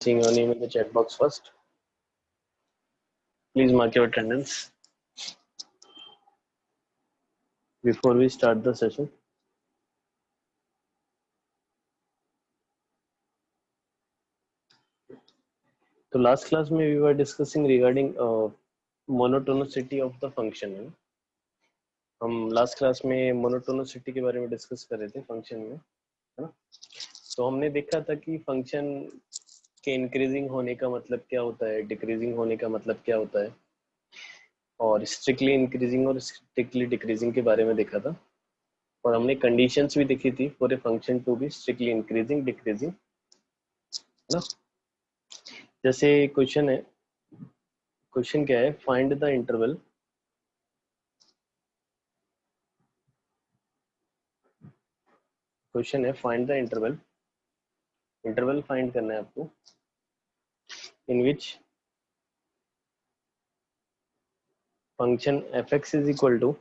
Seeing your name in the chat box first. Please mark your attendance before we start the session. So last class we were discussing regarding monotonicity of the function है. हम last class में monotonicity के बारे में discuss कर रहे थे function में, है ना? तो हमने देखा था कि function के increasing होने का मतलब क्या होता है, decreasing होने का मतलब क्या होता है, और strictly increasing और strictly decreasing के बारे में देखा था, और हमने conditions भी देखी थी for a function to be strictly increasing, decreasing, है ना? जैसे क्वेश्चन है, क्वेश्चन क्या है, फाइंड द इंटरवल क्वेश्चन है find the interval, interval find करना है आपको in which function f x is equal to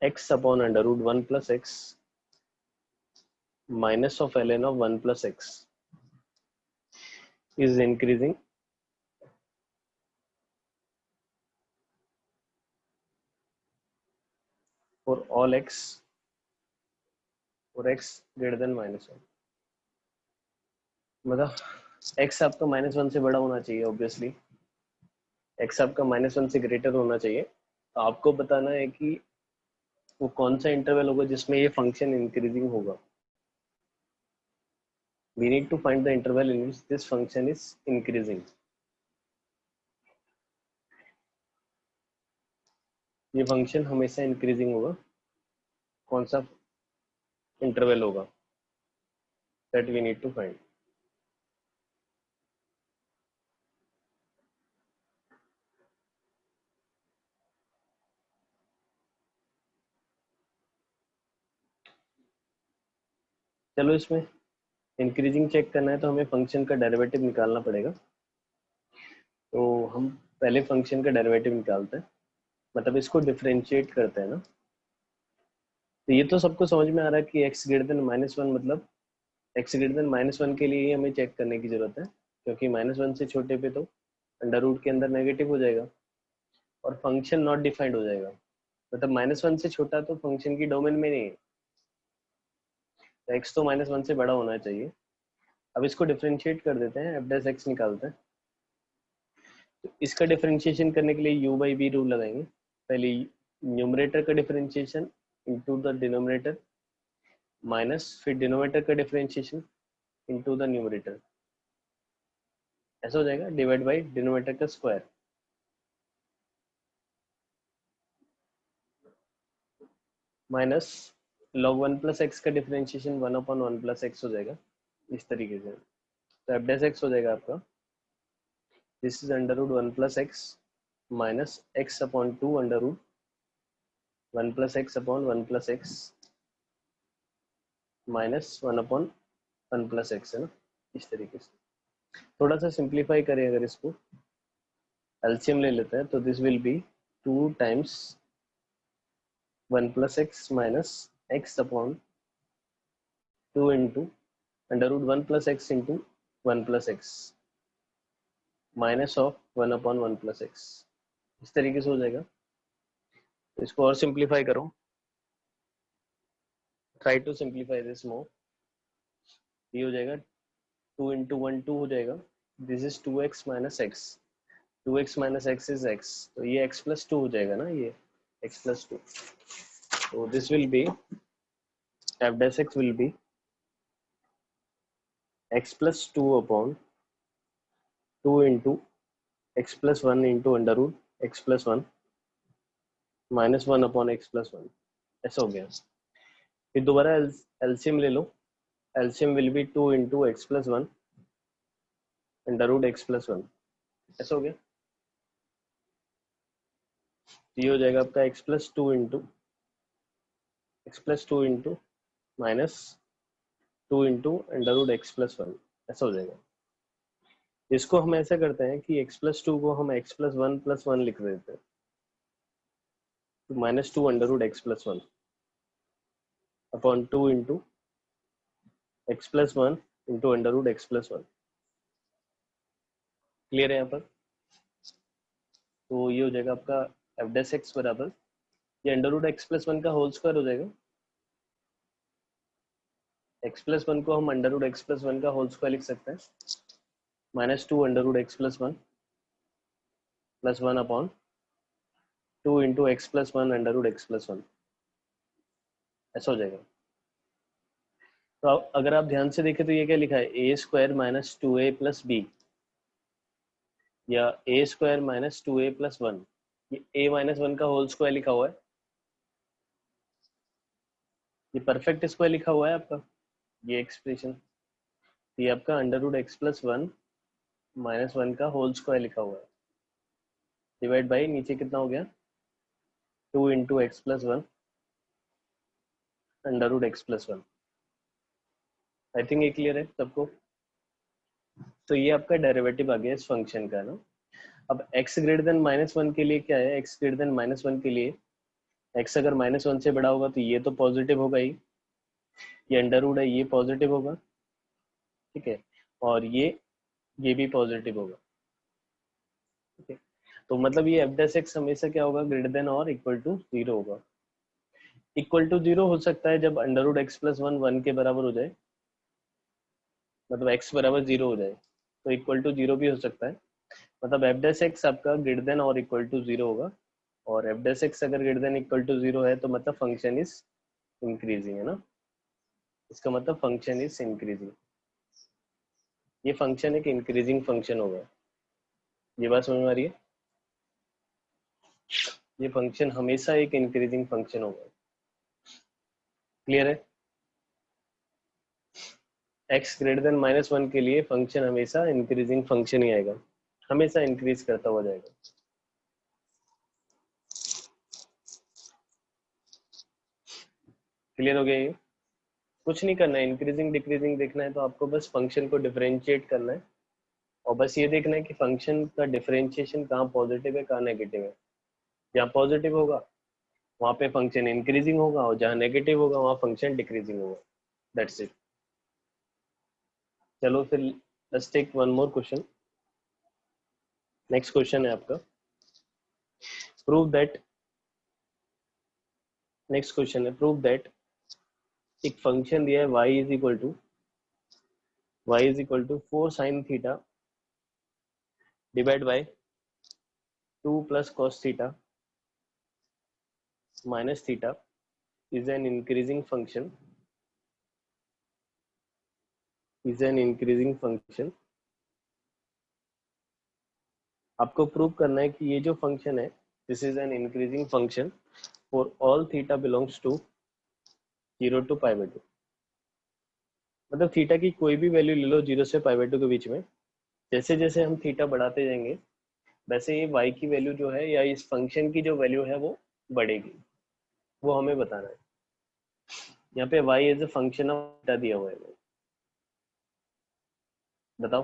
x upon under root 1 plus x minus of ln of 1 plus x is increasing for all x और x greater than -1. मतलब x आपका -1 से बड़ा होना चाहिए, ऑब्वियसली एक्स आपका -1 से greater होना चाहिए. तो आपको बताना है कि वो कौन सा इंटरवल होगा जिसमें ये फंक्शन इंक्रीजिंग होगा. We need to find the interval in which this function is increasing. ये फंक्शन हमेशा इंक्रीजिंग होगा, कौन सा इंटरवल होगा, that we need to find. चलो इसमें इंक्रीजिंग चेक करना है तो हमें फंक्शन का डेरिवेटिव निकालना पड़ेगा. तो हम पहले फंक्शन का डेरिवेटिव निकालते हैं, मतलब इसको डिफरेंशिएट करते हैं ना. तो ये तो सबको समझ में आ रहा है कि x ग्रेटर देन -1 मतलब x ग्रेटर देन -1 के लिए हमें चेक करने की जरूरत है, क्योंकि -1 से छोटे पे तो अंडर रूट के अंदर नेगेटिव हो जाएगा और फंक्शन नॉट डिफाइंड हो जाएगा. मतलब -1 से छोटा तो फंक्शन की डोमेन में नहीं है, तो x तो -1 से बड़ा होना चाहिए. अब इसको डिफरेंशिएट कर देते हैं, f डैश x निकालते हैं. तो इसका डिफरेंशिएशन करने के लिए u बाई बी रूल लगाएंगे. पहले न्यूमरेटर का differentiation into the denominator minus फिर डिनोमिनेटर का डिफरेंशिएशन इनटू द न्यूमरेटर, ऐसा हो जाएगा डिवाइड बाय डिनोमिनेटर का square minus log 1 plus x का डिफरेंशिएशन 1 अपॉन 1 प्लस एक्स हो जाएगा इस तरीके से. तो एफ डैश एक्स हो जाएगा आपका, this is under root 1 plus x minus x upon 2 under root 1 plus x upon 1 plus x minus 1 upon 1 plus x, है ना. इस तरीके से थोड़ा सा सिंप्लीफाई करें, अगर इसको एलसीएम ले लेते हैं तो this will be 2 times 1 plus x minus x upon 2 into under root 1 plus x into 1 plus x minus of 1 upon 1 plus x. इस तरीके से हो जाएगा. तो इसको और सिंप्लीफाई करो, try to simplify this more. ये हो जाएगा 2 इंटू 1 2 हो जाएगा, this is 2x minus x, 2x minus x is x, तो ये x प्लस 2 हो जाएगा ना, ये x प्लस 2. तो this will be f dash x will be x plus 2 upon 2 into x plus 1 into under root x plus 1 minus 1 upon x plus 1. ऐसा हो गया. फिर दोबारा एलसीएम ले लो, LCM will be 2 into x plus 1 under root x plus 1. ऐसा हो गया. ये हो जाएगा आपका x plus 2 into minus 2 into under root x plus 1. ऐसा हो जाएगा. इसको हम ऐसा करते हैं कि x प्लस 2 को हम x प्लस 1 प्लस 1 लिख देते हैं, तो minus 2 under root x plus 1 upon 2 into x plus 1 into under root x plus 1. Clear है यहाँ पर? तो ये हो जाएगा आपका एफ डैश एक्स बराबर, ये under root x plus one का होल स्क्वायर हो जाएगा। एक्स प्लस वन को हम under root x plus one का होल स्क्वायर लिख सकते हैं, -2 under root x plus one upon 2 into x plus one under root x plus one, ऐसा हो जाएगा। तो अगर आप ध्यान से देखें तो ये क्या लिखा है, ए स्क्वायर माइनस टू ए प्लस बी, या ए स्क्वायर माइनस टू ए प्लस वन, ये ए माइनस वन का होल स्क्वायर लिखा हुआ है, ये परफेक्ट स्क्वायर लिखा हुआ है आपका ये एक्सप्रेशन, ये आपका under root x plus one minus one का होल स्क्वायर लिखा हुआ है, डिवाइड बाई नीचे कितना हो गया 2 into x plus one under root x plus one. I think ये क्लियर है सबको। तो ये आपका डेरिवेटिव आ गया इस फंक्शन का ना। अब x greater then minus one के लिए क्या है, x greater then minus one के लिए x अगर माइनस वन से बड़ा होगा तो ये तो पॉजिटिव होगा ही, ये अंडर रूट है ये पॉजिटिव होगा, ठीक है, और ये भी पॉजिटिव होगा, ठीक है। तो मतलब ये एफ डैश एक्स हमेशा क्या होगा, ग्रेटर देन और इक्वल टू जीरो होगा। इक्वल टू जीरो हो सकता है जब under root x plus one one के बराबर हो जाए, मतलब x बराबर जीरो हो जाए, तो इक्वल टू जीरो भी हो सकता है। मतलब एफ डैश एक्स आपका ग्रेटर देन और इक्वल टू जीरो होगा, और एफ डैश एक्स अगर greater than equal to zero है तो मतलब फंक्शन इज इंक्रीजिंग, है ना, इसका मतलब फंक्शन इज इंक्रीजिंग, ये फंक्शन एक इंक्रीजिंग फंक्शन होगा। ये बात समझ में आ रही है, ये फंक्शन हमेशा एक इंक्रीजिंग फंक्शन होगा। क्लियर है? x greater then minus one के लिए फंक्शन हमेशा इंक्रीजिंग फंक्शन ही आएगा, हमेशा इंक्रीज करता हुआ जाएगा। क्लियर हो गया ये? कुछ नहीं करना है, इंक्रीजिंग डिक्रीजिंग देखना है तो आपको बस फंक्शन को डिफरेंशिएट करना है, और बस ये देखना है कि फंक्शन का डिफरेंशिएशन कहाँ पॉजिटिव है कहाँ नेगेटिव है। जहाँ पॉजिटिव होगा वहाँ पे फंक्शन इंक्रीजिंग होगा, और जहाँ नेगेटिव होगा वहाँ फंक्शन डिक्रीजिंग होगा। That's it. चलो फिर let's take one more question. Next question है आपका, प्रूव दैट, नेक्स्ट क्वेश्चन है प्रूव दैट एक फंक्शन दिया है y is equal to 4 sine theta divide by 2 plus cos theta minus theta is an increasing function, is an increasing function। आपको prove करना है कि ये जो फंक्शन है this is an increasing function for all theta belongs to 0 to pi by 2। मतलब theta की कोई भी वैल्यू ले लो 0 से पाई बाई 2 के बीच में, जैसे जैसे हम थीटा बढ़ाते जाएंगे वैसे ये y की वैल्यू जो है या इस फंक्शन की जो वैल्यू है वो बढ़ेगी, वो हमें बताना है। यहाँ पे y as a function of theta दिया हुआ है, बताओ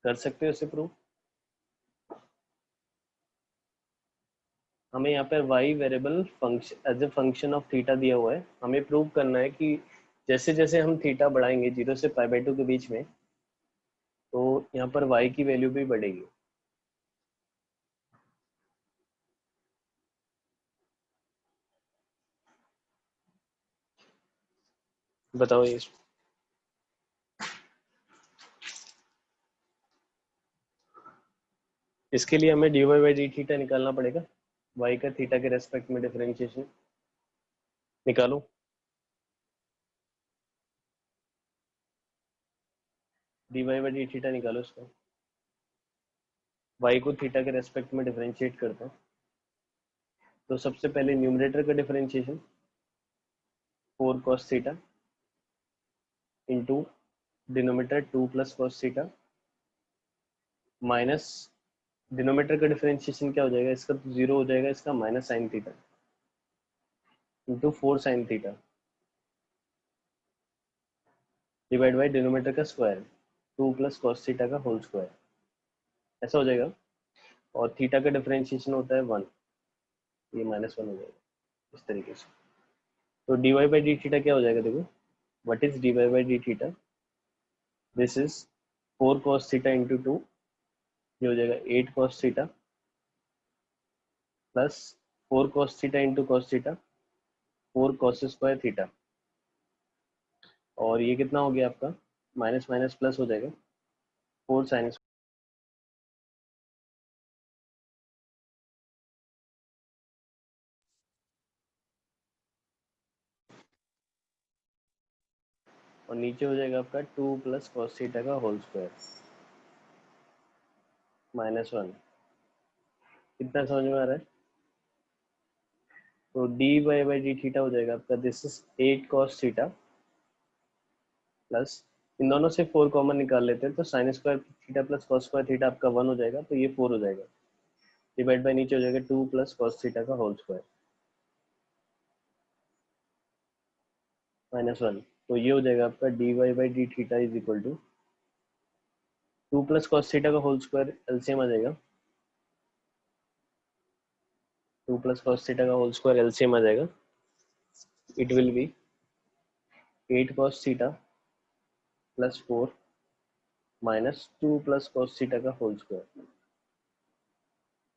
कर सकते हो इसे प्रूव? हमें यहाँ पर y variable function as a function of theta दिया हुआ है, हमें प्रूव करना है कि जैसे जैसे हम थीटा बढ़ाएंगे 0 से पाई बाई 2 के बीच में तो यहाँ पर y की वैल्यू भी बढ़ेगी। बताओ ये। इसके लिए हमें dy बाई डी थीटा निकालना पड़ेगा, y का थीटा के रेस्पेक्ट में डिफरेंशिएशन निकालो। dy बाई डी थीटा निकालो इसका, y को थीटा के रेस्पेक्ट में डिफरेंशिएट करते हैं। तो सबसे पहले न्यूमरेटर का differentiation 4 cos theta into denominator 2 plus cos theta minus denominator का डिफरेंशिएशन क्या हो जाएगा, इसका तो 0 हो जाएगा, इसका minus sine theta into 4 sine theta divide by denominator का स्क्वायर 2 प्लस कॉस थीटा का होल स्क्वायर, ऐसा हो जाएगा। और थीटा का डिफरेंशिएशन होता है 1, ये -1 हो जाएगा इस तरीके से। तो dy बाई डी थीटा क्या हो जाएगा, देखो what is dy by d theta, this is 4 cos theta into 2, ये हो जाएगा 8 cos theta plus 4 cos theta into cos theta 4 cos square theta, और ये कितना हो गया आपका, माइनस माइनस प्लस हो जाएगा 4 साइन, और नीचे हो जाएगा आपका 2 प्लस cos थीटा का होल स्क्वायर -1। कितना समझ में आ रहा है? तो dy बाई डी थीटा हो जाएगा आपका, this is 8 cos theta plus, इन दोनों से 4 कॉमन निकाल लेते हैं तो sine square theta plus cos square theta आपका 1 हो जाएगा, तो ये 4 हो जाएगा, डिवाइड बाई नीचे हो जाएगा 2 प्लस cos थीटा का होल स्क्वायर -1। तो ये हो जाएगा आपका dy by d theta is equal to 2 plus cos theta का होल स्क्वायर, एलसीएम आ जाएगा, 2 प्लस cos थीटा का होल स्क्वायर एलसीएम आ जाएगा, it will be 8 cos theta plus 4 minus 2 plus cos theta का होल स्क्वायर।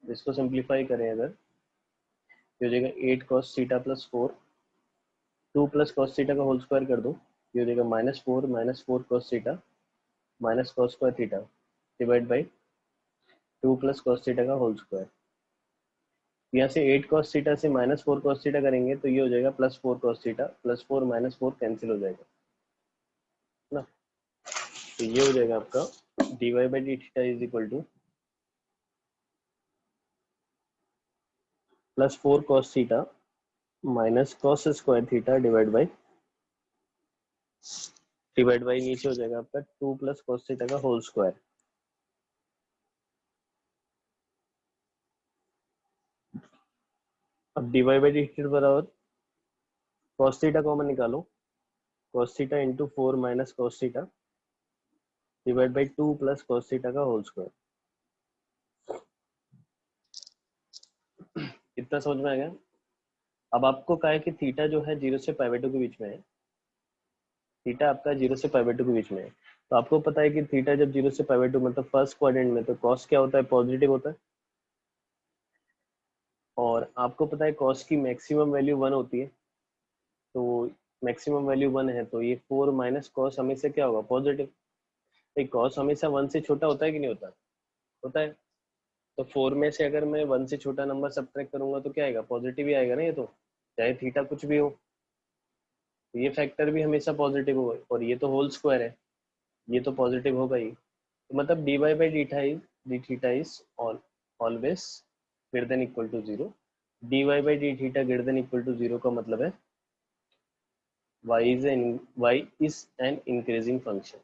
इसको simplify करें अगर, ये हो जाएगा 8 cos theta plus 4, 2 plus cos theta का होल स्क्वायर कर दो, ये हो जाएगा -4 cos theta minus cos square theta divide by 2 plus cos theta का होल स्क्वायर। यहाँ से 8 cos थीटा से -4 cos थीटा करेंगे तो ये हो जाएगा +4 cos थीटा, +4 -4 कैंसिल हो जाएगा ना, तो ये हो जाएगा आपका dy by d theta is equal to +4 cos theta minus cos square theta divide by नीचे हो जाएगा आपका 2 प्लस cos थीटा का होल स्क्वायर। अब dy बाई डी थीटा बराबर cos थीटा कॉमन निकालो, cos theta into 4 minus cos theta divide by 2 plus cos theta का whole square. इतना समझ में आ गया? अब आपको कहा है कि थीटा जो है 0 से π/2 के बीच में है, थीटा आपका 0 से π/2 के बीच में है, तो आपको पता है कि थीटा जब 0 से π/2 मतलब फर्स्ट क्वाड्रेंट में, तो कॉस क्या होता है, पॉजिटिव होता है, और आपको पता है कॉस की मैक्सिमम वैल्यू 1 होती है, तो मैक्सिमम वैल्यू 1 है, तो ये 4 माइनस कॉस हमेशा क्या होगा, पॉजिटिव। कॉस हमेशा 1 से छोटा होता है कि नहीं होता? होता है। तो 4 में से अगर मैं 1 से छोटा नंबर सब्ट्रैक्ट करूंगा तो क्या आएगा, पॉजिटिव ही आएगा ना, ये तो चाहे थीटा कुछ भी हो, तो ये फैक्टर भी हमेशा पॉजिटिव होगा, और ये तो होल स्क्वायर है, ये तो पॉजिटिव होगा ही, तो मतलब dy by d theta is always greater than equal to 0। dy by d theta greater than equal to 0 का मतलब है y is an increasing function।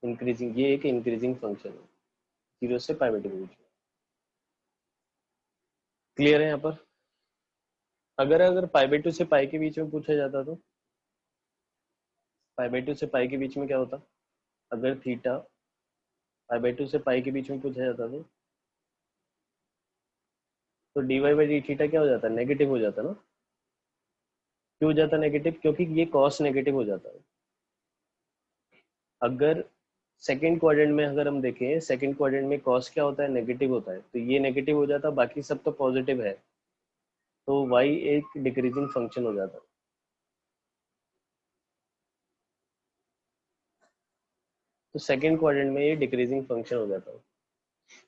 Increasing, ये एक इंक्रीजिंग फंक्शन है 0 से π/2 के बीच में। क्लियर है यहाँ पर? अगर अगर π/2 से पाई के बीच में पूछा जाता तो π/2 से पाई के बीच में क्या होता, अगर थीटा π/2 से पाई के बीच में पूछा जाता तो dy बाई डी थीटा क्या हो जाता, नेगेटिव हो जाता ना। क्यों हो जाता नेगेटिव? क्योंकि ये कॉस नेगेटिव हो जाता है। अगर सेकंड क्वाड्रेंट में अगर हम देखें, सेकंड क्वाड्रेंट में कॉस क्या होता है, नेगेटिव होता है, तो ये नेगेटिव हो जाता, बाकी सब तो पॉजिटिव है, तो y एक डिक्रीजिंग फंक्शन हो जाता। तो सेकंड क्वाड्रेंट में ये डिक्रीजिंग फंक्शन हो जाता है,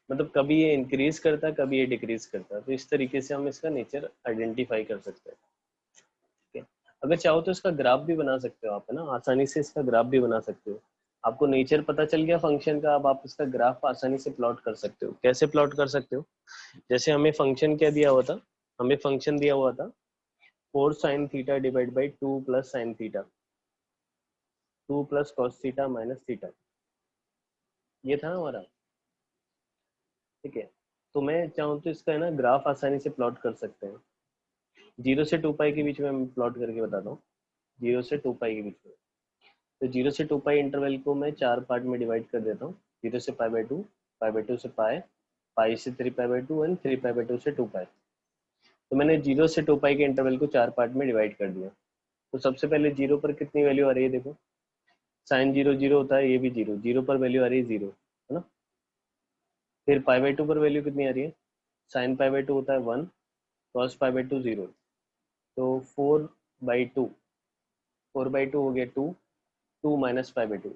मतलब कभी ये इंक्रीज करता है, कभी ये डिक्रीज करता है, तो इस तरीके से हम इसका नेचर आइडेंटिफाई कर सकते हैं। ठीक है, अगर चाहो तो इसका ग्राफ भी बना सकते हो आप, है ना, आसानी से इसका ग्राफ भी बना सकते हो। आपको नेचर पता चल गया फंक्शन का, अब आप इसका ग्राफ आसानी से प्लॉट कर सकते हो। कैसे प्लॉट कर सकते हो? जैसे हमें फंक्शन क्या दिया हुआ था, हमें फंक्शन दिया हुआ था 4 sine theta divide by 2 plus sine theta, 2 plus cos theta minus theta, ये था हमारा। ठीक है, तो मैं चाहूँ तो इसका है ना ग्राफ आसानी से प्लॉट कर सकते हैं। 0 से 2 पाई के बीच में मैं प्लॉट करके बताता हूँ। 0 से 2 पाई के बीच में, तो 0 से 2 पाई इंटरवल को मैं 4 पार्ट में डिवाइड कर देता हूँ। 0 से π/2, π/2 से पाई, पाई से 3π/2 एंड 3π/2 से 2 पाई। तो मैंने 0 से 2 पाई के इंटरवल को 4 पार्ट में डिवाइड कर दिया। तो सबसे पहले 0 पर कितनी वैल्यू आ रही है देखो, साइन 0 0 होता है, ये भी 0 0 पर वैल्यू आ रही है 0, है ना। फिर π/2 पर वैल्यू कितनी आ रही है, साइन π/2 होता है 1, कॉस π/2 0, तो 4/2, 4/2 हो गया 2, 2 माइनस π/2,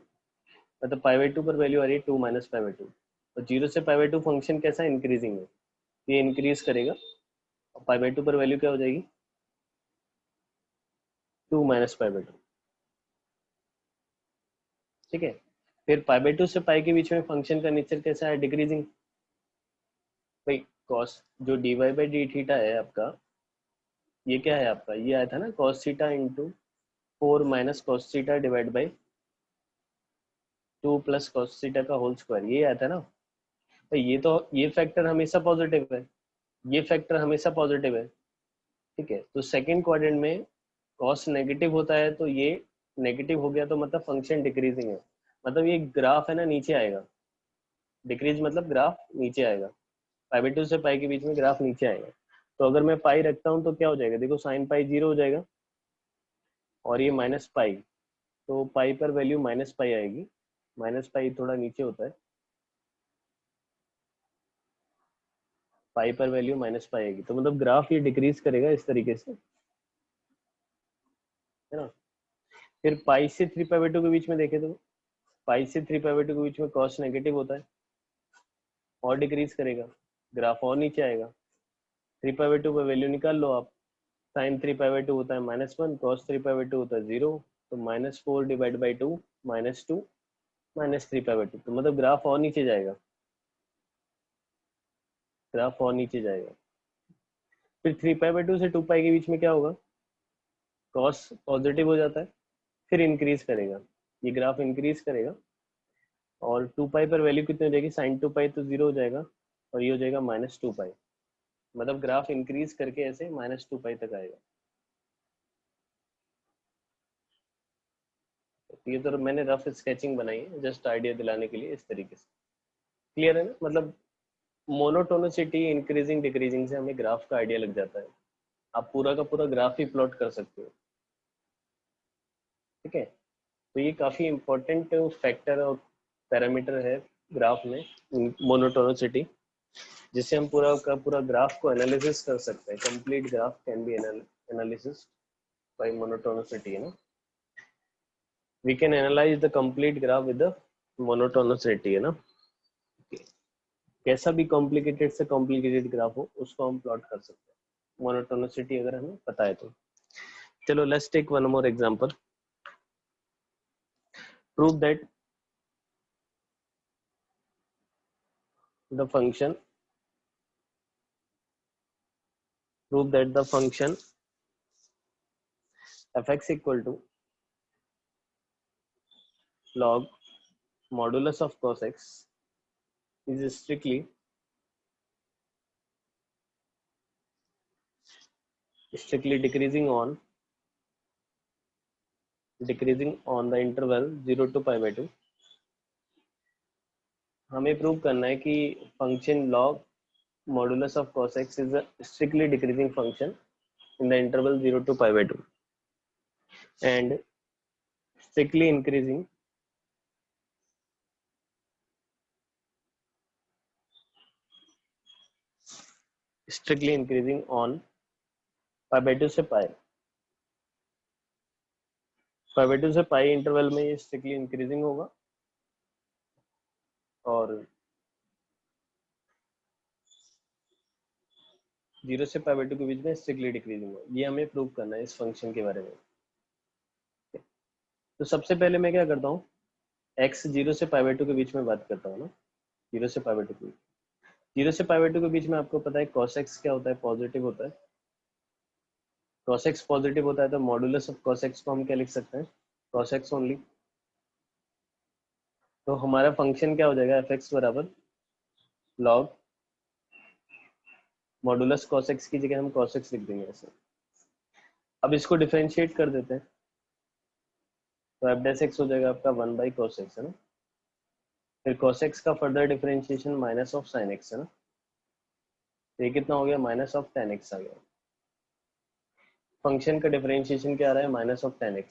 मतलब π/2 पर वैल्यू आ रही है 2 माइनस π/2। और 0 से π/2 फंक्शन कैसा इंक्रीजिंग है, ये इंक्रीज करेगा, और π/2 पर वैल्यू क्या हो जाएगी 2 माइनस π/2, ठीक है। फिर π/2 से पाई के बीच में फंक्शन का नेचर कैसा है, डिक्रीजिंग। भाई कॉस जो dy/d है आपका, ये क्या है आपका, ये आया था ना cos theta into 4 minus cos theta divide by 2 plus cos theta का होल स्क्वायर, ये आया था ना। तो ये फैक्टर हमेशा पॉजिटिव है, ये फैक्टर हमेशा पॉजिटिव है, ठीक है। तो सेकंड क्वाड्रेंट में कॉस नेगेटिव होता है, तो ये नेगेटिव हो गया, तो मतलब फंक्शन डिक्रीजिंग है, मतलब ये ग्राफ है ना नीचे आएगा, डिक्रीज मतलब ग्राफ नीचे आएगा, π/2 से पाई के बीच में ग्राफ नीचे आएगा। तो अगर मैं पाई रखता हूँ तो क्या हो जाएगा, देखो साइन पाई 0 हो जाएगा, और ये माइनस पाई, तो पाई पर वैल्यू माइनस पाई आएगी, माइनस पाई थोड़ा नीचे होता है, पाई पर वैल्यू माइनस पाई आएगी, तो मतलब ग्राफ ये डिक्रीज करेगा इस तरीके से, है ना। फिर पाई से 3π/2 के बीच में देखे तो पाई से 3π/2 के बीच में कॉस नेगेटिव होता है, और डिक्रीज करेगा, ग्राफ और नीचे आएगा। 3π/2 पर वैल्यू निकाल लो आप, साइन 3π/2 होता है -1, कॉस 3π/2 होता है 0, तो -4 डिवाइड बाई 2 -2 -3π/2, तो मतलब ग्राफ और नीचे जाएगा, ग्राफ और नीचे जाएगा। फिर 3π/2 से 2π के बीच में क्या होगा, कॉस पॉजिटिव हो जाता है, फिर इंक्रीज करेगा, ये ग्राफ इंक्रीज करेगा, और 2π पर वैल्यू कितनी हो जाएगी, साइन 2π तो 0 हो जाएगा, और ये हो जाएगा -2π, मतलब ग्राफ इंक्रीज करके ऐसे -2π तक आएगा। तो ये तो मैंने रफ स्केचिंग बनाई है जस्ट आइडिया दिलाने के लिए, इस तरीके से क्लियर है ना। मतलब मोनोटोनिसिटी इंक्रीजिंग डिक्रीजिंग से हमें ग्राफ का आइडिया लग जाता है, आप पूरा का पूरा ग्राफ ही प्लॉट कर सकते हो, ठीक है। तो ये काफी इंपॉर्टेंट फैक्टर और पैरामीटर है ग्राफ में, मोनोटोनिसिटी, जिससे हम पूरा का पूरा ग्राफ को एनालिसिस कर सकते हैं, complete graph can be analysis by monotonicity, है ना। We can analyse the complete graph with the monotonicity, है ना। कैसा भी कॉम्प्लिकेटेड से कॉम्प्लिकेटेड ग्राफ हो उसको हम प्लॉट कर सकते हैं, मोनोटोनिसिटी अगर हमें पता है तो। चलो let's take one more example, prove that the function fx equal to log modulus of cos x is strictly decreasing on the interval 0 to π/2। हमें प्रूव करना है कि function log modulus of cos x is a strictly decreasing function in the interval 0 to π/2 and strictly increasing on π/2 से π/2 से पाई interval में ये strictly increasing होगा, और 0 से π/2 के बीच में स्ट्रिक्टली डिक्रीजिंग होगा। ये हमें प्रूव करना है इस फंक्शन के बारे में। तो सबसे पहले मैं क्या करता हूँ, x 0 से π/2 के बीच में बात करता हूँ ना, 0 से π/2 के बीच, 0 से π/2 के बीच में आपको पता है cos x क्या होता है, पॉजिटिव होता है। cos x पॉजिटिव होता है तो मॉडुलस ऑफ cos x को हम क्या लिख सकते हैं, cos x ओनली। तो हमारा फंक्शन क्या हो जाएगा, fx बराबर log मॉडुलस cos x की जगह हम cos x लिख देंगे ऐसे। अब इसको डिफरेंशिएट कर देते हैं, तो f डैश x हो जाएगा आपका 1/cos x, है ना। फिर cos x का further differentiation minus of sin x, है ना। ये कितना हो गया, माइनस ऑफ tan x आ गया। फंक्शन का डिफरेंशिएशन क्या आ रहा है, माइनस ऑफ tan x।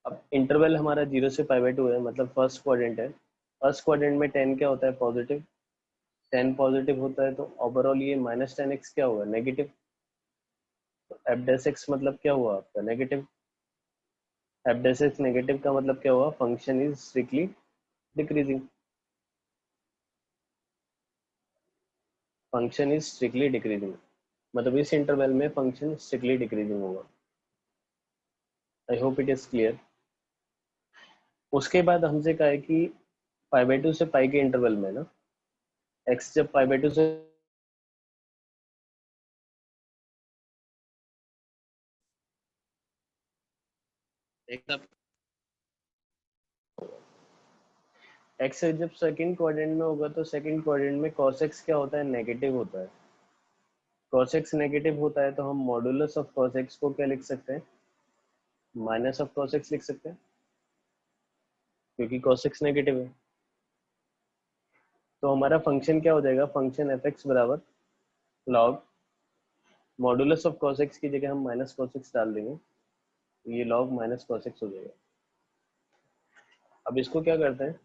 अब इंटरवल हमारा 0 से π/2 है, मतलब फर्स्ट क्वाड्रेंट है। फर्स्ट क्वाड्रेंट में 10 क्या होता है, पॉजिटिव। 10 पॉजिटिव होता है तो ओवरऑल ये -10x क्या होगा, नेगेटिव। तो f' मतलब क्या हुआ आपका, नेगेटिव। f' नेगेटिव का मतलब क्या हुआ, function is strictly decreasing. Function is strictly decreasing, मतलब इस इंटरवल में फंक्शन स्ट्रिक्टली डिक्रीजिंग होगा। I hope it is clear. उसके बाद हमसे कहा है कि π/2 से पाई के इंटरवल में ना, x जब π/2 से x जब सेकंड क्वाड्रेंट में होगा तो सेकंड क्वाड्रेंट में cos x क्या होता है, नेगेटिव होता है। cos x नेगेटिव होता है तो हम मॉडुलस ऑफ cos x को क्या लिख सकते हैं, माइनस ऑफ cos x लिख सकते हैं, क्योंकि cos x नेगेटिव है। तो हमारा फंक्शन क्या हो जाएगा, फंक्शन f(x) बराबर log modulus of cos x की जगह हम माइनस cos x डाल देंगे, तो ये log माइनस cos x हो जाएगा। अब इसको क्या करते हैं,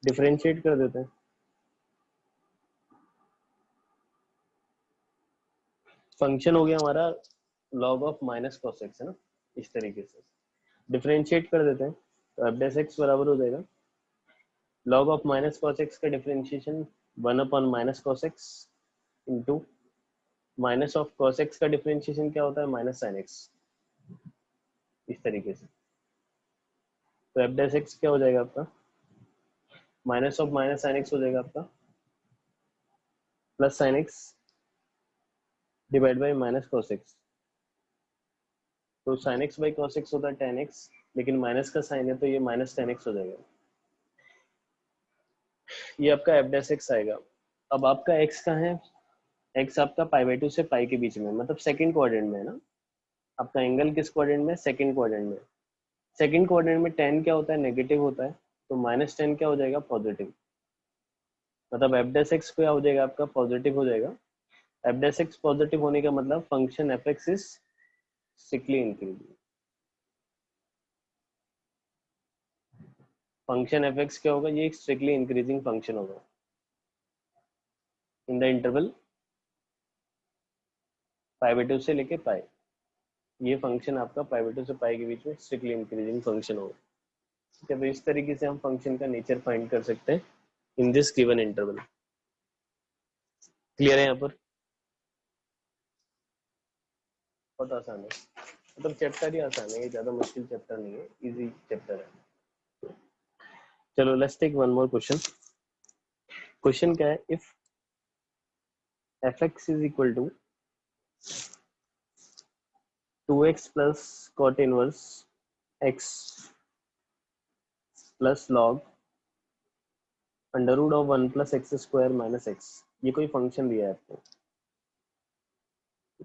डिफरेंशिएट कर देते हैं। फंक्शन हो गया हमारा log of minus cos x, है ना, इस तरीके से डिफरेंशिएट कर देते हैं। तो f' बराबर हो जाएगा log of minus cos x का differentiation 1/- minus cos x into minus of cos x का डिफरेंशिएशन क्या होता है, माइनस sin x, इस तरीके से। तो f' क्या हो जाएगा आपका, minus of minus sin x हो जाएगा आपका, plus sin x divide by minus cos x। तो sin x by cos x होता है tan x, लेकिन माइनस का साइन है तो ये माइनस tan x हो जाएगा। ये आपका f' आएगा। अब आपका x कहाँ है, x आपका π/2 से पाई के बीच में, मतलब सेकंड क्वाड्रेंट में है ना। आपका एंगल किस क्वाड्रेंट में, सेकंड क्वाड्रेंट में। सेकंड क्वाड्रेंट में tan क्या होता है, नेगेटिव होता है, तो -10 क्या हो जाएगा, पॉजिटिव। मतलब f' क्या हो जाएगा आपका, पॉजिटिव हो जाएगा। f' पॉजिटिव होने का मतलब function f(x) is strictly increasing. Function f(x) क्या होगा, ये एक स्ट्रिक्टली इंक्रीजिंग फंक्शन होगा इन द इंटरवल π/2 से लेके पाई। ये फंक्शन आपका π/2 से पाई के बीच में स्ट्रिक्टली इंक्रीजिंग फंक्शन होगा। ठीक है, तो इस तरीके से हम फंक्शन का नेचर फाइंड कर सकते हैं in this given interval. Clear है यहाँ पर, बहुत आसान है, मतलब चैप्टर ही आसान है, ये ज्यादा मुश्किल चैप्टर नहीं है, इजी चैप्टर है। चलो let's take one more question. Question क्या है, if f(x) is equal to 2x plus cot inverse x plus log under root of 1 plus x square minus x. ये कोई फंक्शन दिया है आपको,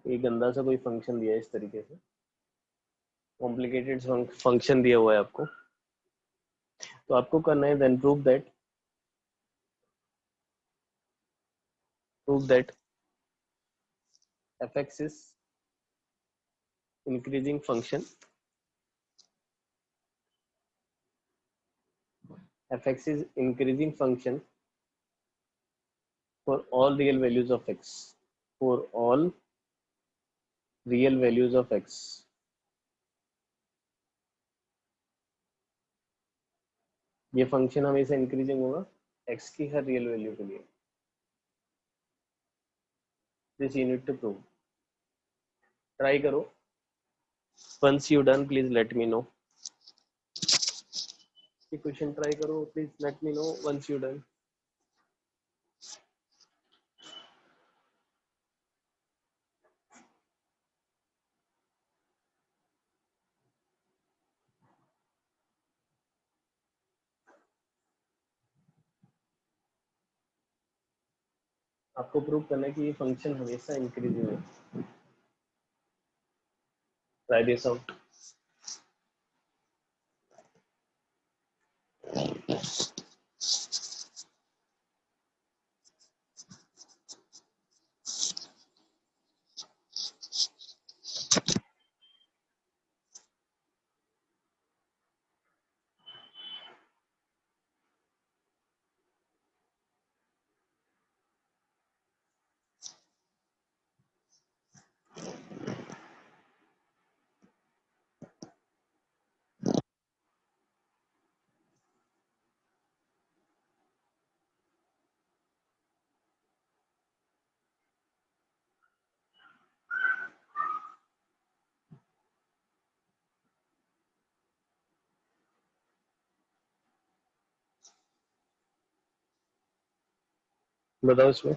ये गंदा सा कोई फंक्शन दिया है, इस तरीके से कॉम्प्लिकेटेड फंक्शन दिया हुआ है आपको। तो आपको करना है then prove that f(x) is increasing function, f(x) is increasing function for all real values of x, for all real values of x। ये फंक्शन हमेशा इंक्रीजिंग होगा x की हर रियल वैल्यू के लिए। This you need to prove, try करो। Once you done please let me know. ये question try करो, please let me know once you done. आपको प्रूव करना है कि ये फंक्शन हमेशा इंक्रीजिंग है। Try this out. बताओ इसमें।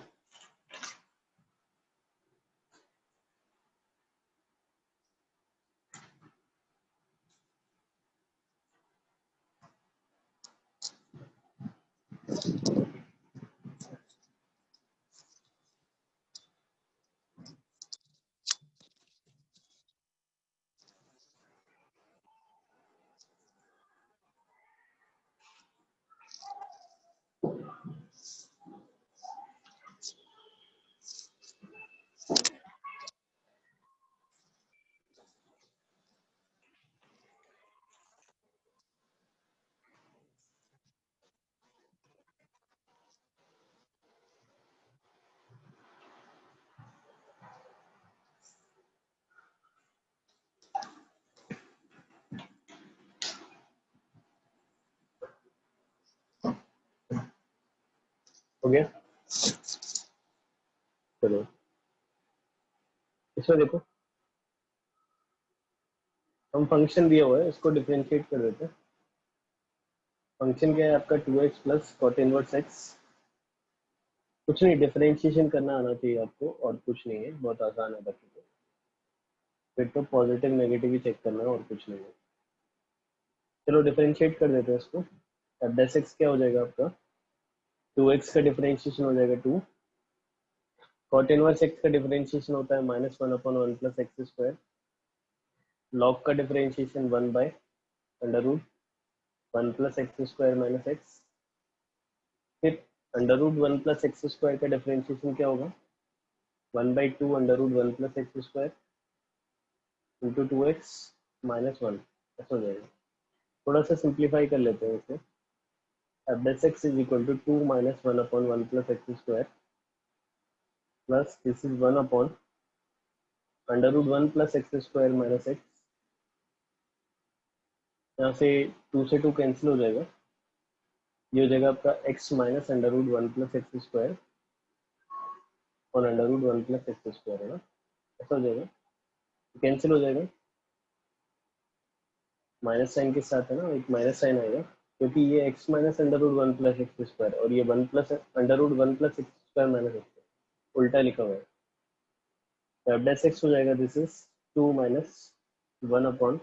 हो गया। चलो इसमें देखो, हम फंक्शन दिया हुआ है, इसको डिफरेंशिएट कर देते हैं। फंक्शन क्या है आपका, 2x plus cot inverse x. कुछ नहीं, डिफरेंशिएशन करना आना चाहिए आपको, और कुछ नहीं है, बहुत आसान है बाकी तो। फिर तो पॉजिटिव नेगेटिव ही चेक करना है, और कुछ नहीं है। चलो डिफरेंशिएट कर देते हैं इसको। अब डेस एक्स क्या हो जाएगा आपका, 2x का डिफरेंशिएशन हो जाएगा 2। कॉट इनवर्स एक्स का डिफरेंशिएशन होता है -1/1 प्लस एक्स स्क्वायर। लॉग का differentiation 1/√1 plus x square minus x. फिर √1 प्लस एक्स स्क्वायर का डिफरेंशिएशन क्या होगा, 1/2 √1 plus x square into 2x -1, ऐसा हो जाएगा। थोड़ा सा सिंप्लीफाई कर लेते हैं इसे। अब डेस x is equal to 2 -1/1 plus x square plus this is 1/√1 plus x square minus x. यहाँ से 2 से 2 कैंसिल हो जाएगा, ये हो जाएगा आपका x minus √1 plus x square और √1 प्लस एक्स स्क्वायर है ना, ऐसा हो जाएगा। कैंसिल हो जाएगा, माइनस साइन के साथ है ना, एक माइनस साइन आएगा, क्योंकि ये x minus √1 plus x square और ये 1 plus √1 plus x square minus x, उल्टा लिखा हुआ है। तो अब डेस एक्स हो जाएगा, this is 2 minus 1/1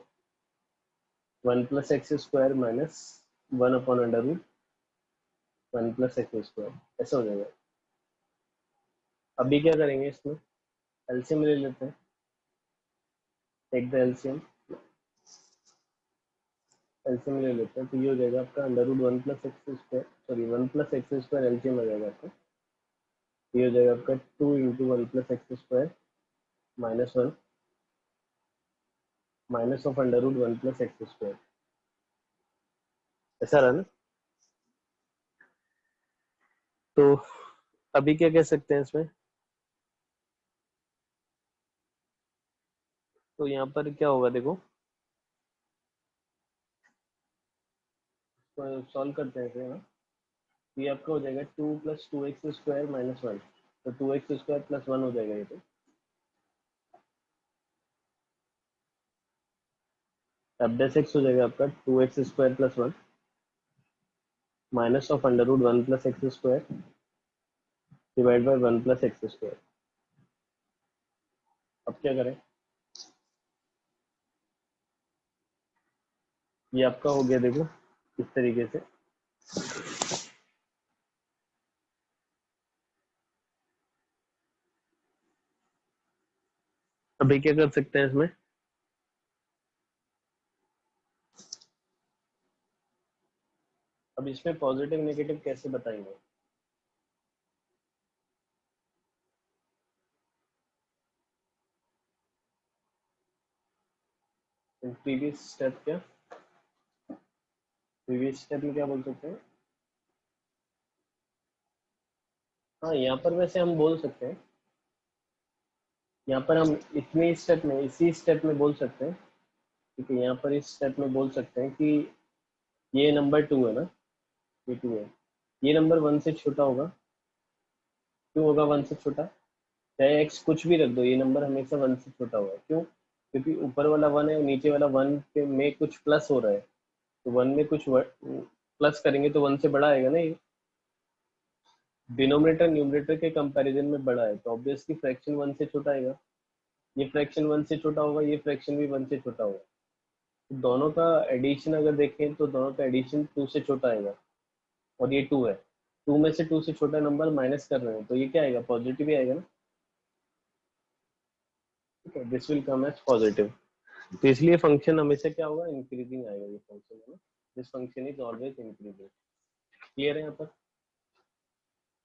plus x square minus 1/√1 plus x square, ऐसा हो जाएगा। अभी क्या करेंगे, इसमें एलसीएम ले लेते हैं। टेक द एलसीएम, एलसीएम ले लेते हैं, तो ये हो जाएगा आपका √1 plus x square, sorry 1 plus x square, LCM आ जाएगा आपका। ये हो जाएगा आपका 2 into 1 plus x square -1 minus of √1 plus x square, ऐसा रहा ना। तो अभी क्या कह सकते हैं इसमें, तो यहाँ पर क्या होगा देखो, तो सॉल्व करते हैं इसे ना। ये आपका हो जाएगा 2 प्लस 2x स्क्वायर -1, तो 2x स्क्वायर प्लस 1 हो जाएगा ये। तो अब डेस एक्स हो जाएगा आपका 2x square plus 1 minus of √1 plus x square divide by 1 plus x square. अब क्या करें, ये आपका हो गया देखो इस तरीके से। अभी क्या कर सकते हैं इसमें, अब इसमें पॉजिटिव नेगेटिव कैसे बताएंगे। प्रीवियस स्टेप क्या, प्रीवियस स्टेप में क्या बोल सकते हैं। हाँ यहाँ पर वैसे हम बोल सकते हैं, यहाँ पर हम इतने स्टेप में, इसी स्टेप में बोल सकते हैं, ठीक है। यहाँ पर इस स्टेप में बोल सकते हैं कि ये नंबर 2 है ना, ये 2 है, ये नंबर 1 से छोटा होगा। क्यों होगा 1 से छोटा, चाहे x कुछ भी रख दो, ये नंबर हमेशा 1 से छोटा होगा। क्यों, क्योंकि ऊपर वाला 1 है और नीचे वाला 1 के में कुछ प्लस हो रहा है, तो 1 में कुछ प्लस करेंगे तो 1 से बड़ा आएगा ना ये। डिनोमिनेटर न्यूमरेटर के कंपैरिजन में बड़ा है तो ऑब्वियसली फ्रैक्शन 1 से छोटा आएगा, ये फ्रैक्शन 1 से छोटा होगा, ये फ्रैक्शन भी 1 से छोटा होगा। तो दोनों का एडिशन अगर देखें तो दोनों का एडिशन 2 से छोटा आएगा, और ये 2 है, 2 में से 2 से छोटा नंबर माइनस कर रहे हैं तो ये क्या आएगा, पॉजिटिव ही आएगा ना। ठीक है, this will come as positive. तो इसलिए फंक्शन हमेशा क्या होगा, इंक्रीजिंग आएगा ये फंक्शन, है ना। This function is always increasing. Clear है यहाँ पर,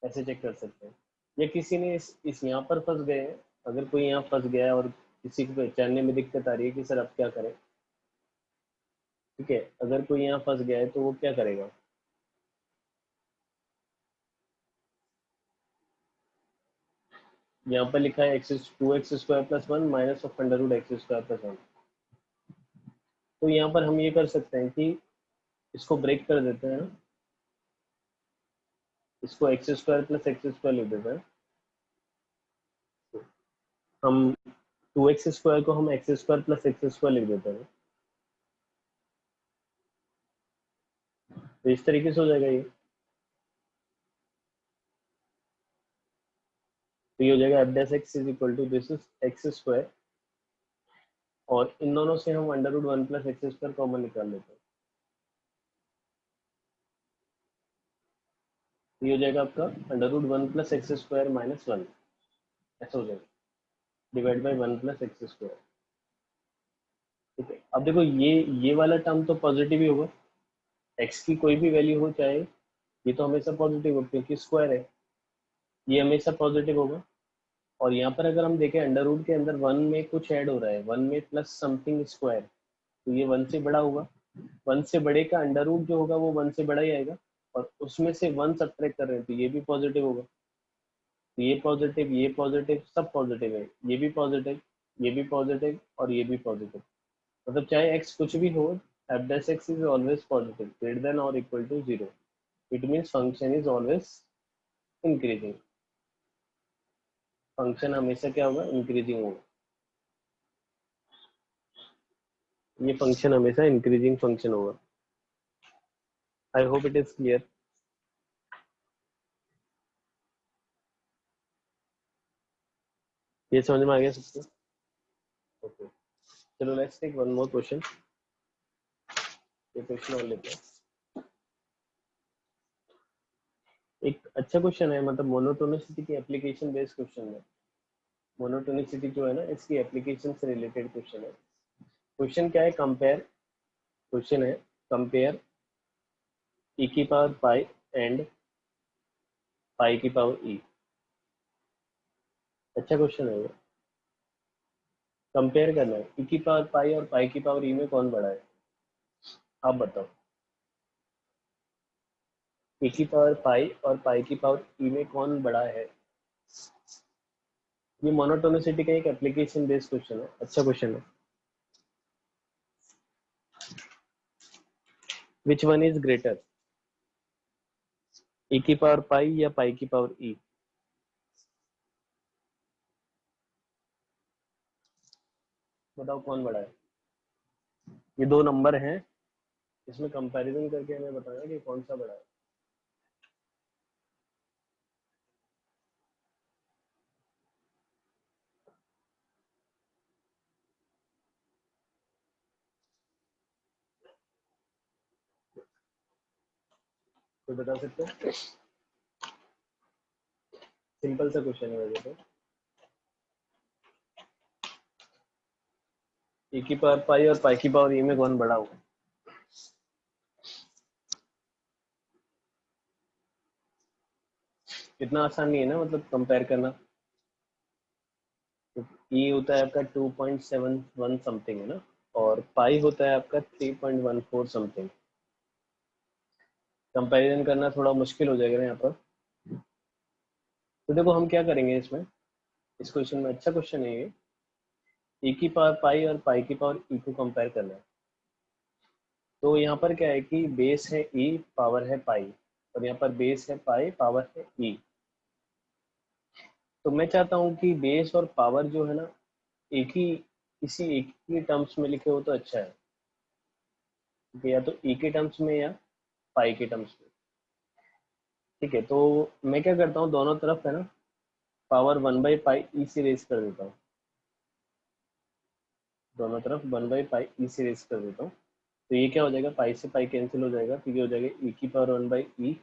ऐसे चेक कर सकते हैं। या किसी ने इस यहाँ पर फंस गए हैं, अगर कोई यहाँ फंस गया है और किसी को पहचानने में दिक्कत आ रही है कि सर अब क्या करें, ठीक है, अगर कोई यहाँ फंस गया है तो वो क्या करेगा, यहाँ पर लिखा है two x square plus one minus of under root x square plus one. तो यहाँ पर हम ये कर सकते हैं कि इसको ब्रेक कर देते हैं ना, इसको x square plus x square लिख देते हैं हम, टू एक्स स्क्वायर को हम x square plus x square लिख देते हैं, तो इस तरीके से हो जाएगा ये। तो ये हो जाएगा F dash x is equal to this is x square, और इन दोनों से हम under root one plus x square common निकाल लेते हैं, तो ये हो जाएगा आपका under root one plus x square minus one, ऐसा हो जाएगा, divide by one plus x square. ठीक है, अब देखो ये वाला टर्म तो पॉजिटिव ही होगा, एक्स की कोई भी वैल्यू हो चाहे, ये तो हमेशा पॉजिटिव होगा क्योंकि स्क्वायर है, ये हमेशा पॉजिटिव होगा। और यहाँ पर अगर हम देखें अंडर रूट के अंदर वन में कुछ ऐड हो रहा है, वन में प्लस समथिंग स्क्वायर, तो ये वन से बड़ा होगा, वन से बड़े का अंडर रूट जो होगा वो वन से बड़ा ही आएगा, और उसमें से वन सब्ट्रैक्ट कर रहे हैं तो ये भी पॉजिटिव होगा, तो ये पॉजिटिव सब पॉजिटिव है, ये भी पॉजिटिव, ये भी पॉजिटिव और ये भी पॉजिटिव, मतलब चाहे एक्स कुछ भी हो, f dash x is always positive greater than और equal to zero, it means function is always increasing, function हमेशा क्या होगा, इंक्रीजिंग होगा, ये फंक्शन हमेशा इंक्रीजिंग फंक्शन होगा। I hope it is clear. ये समझ में आ गया सबको, ओके। चलो let's take one more question, ये क्वेश्चन और लेते हैं। एक अच्छा क्वेश्चन है, मतलब मोनोटोनिसिटी की एप्लीकेशन बेस्ड क्वेश्चन है, मोनोटोनिसिटी जो है ना इसकी एप्लीकेशन से रिलेटेड क्वेश्चन है। क्वेश्चन क्या है, कंपेयर, क्वेश्चन है कंपेयर ई की पावर पाई एंड पाई की पावर ई। अच्छा क्वेश्चन है ये, कंपेयर करना है ई की पावर पाई और पाई की पावर ई में कौन बड़ा है, आप बताओ। ई की पावर पाई और पाई की पावर ई में कौन बड़ा है, ये मोनोटोनिसिटी का एक एप्लीकेशन बेस्ड क्वेश्चन है, अच्छा क्वेश्चन है। विच वन इज ग्रेटर, ई की पावर पाई या पाई की पावर ई, बताओ कौन बड़ा है। ये दो नंबर हैं, इसमें कंपैरिजन करके हमें बताना कि कौन सा बड़ा है। कोई बता सकते हो, सिंपल सा क्वेश्चन है वैसे तो। ई की पावर पाई और पाई की पावर ई में कौन बड़ा होगा, इतना आसान नहीं है ना, मतलब कंपेयर करना। तो ई होता है आपका 2.71 समथिंग है ना, और पाई होता है आपका 3.14 समथिंग, कंपैरिजन करना थोड़ा मुश्किल हो जाएगा ना यहाँ पर। तो देखो हम क्या करेंगे इसमें, इस क्वेश्चन में, अच्छा क्वेश्चन है ये, ई की पावर पाई और पाई की पावर ई को कंपेयर करना है। तो यहाँ पर क्या है कि बेस है ई, पावर है पाई, और यहाँ पर बेस है पाई, पावर है ई। तो मैं चाहता हूँ कि बेस और पावर जो है ना, एक ही, किसी एक ही टर्म्स में लिखे हो तो अच्छा है, कि या तो ई के टर्म्स में या पाई के टर्म्स में। ठीक है, तो मैं क्या करता हूँ, दोनों तरफ है ना पावर 1/पाई ई से रेस कर देता हूँ, दोनों तरफ 1/पाई ई से रेस कर देता हूँ। तो ये क्या हो जाएगा, पाई से पाई कैंसिल हो जाएगा, तो ये हो जाएगा ई की पावर 1/ई,